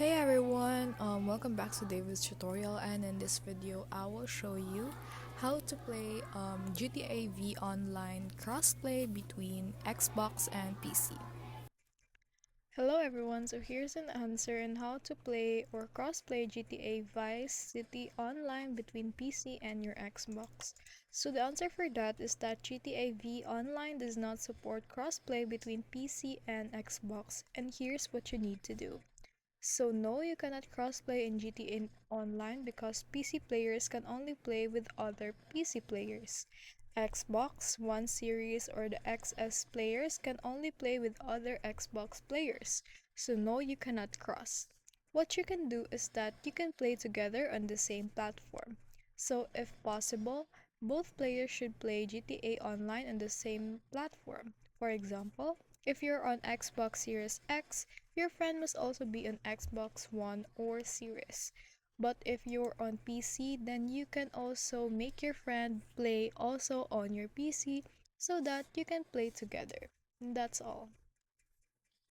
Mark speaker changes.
Speaker 1: Hey everyone, welcome back to David's tutorial, and in this video I will show you how to play GTA V Online crossplay between Xbox and PC. Hello everyone, so here's an answer on how to play or crossplay GTA Vice City Online between PC and your Xbox. So the answer for that is that GTA V Online does not support crossplay between PC and Xbox, and here's what you need to do. So no, you cannot crossplay in GTA Online because PC players can only play with other PC players. Xbox One Series or the XS players can only play with other Xbox players. So no, you cannot cross. What you can do is that you can play together on the same platform. So if possible, both players should play GTA Online on the same platform. For example, if you're on Xbox Series X, your friend must also be on Xbox One or Series. But if you're on PC, then you can also make your friend play also on your PC so that you can play together. That's all.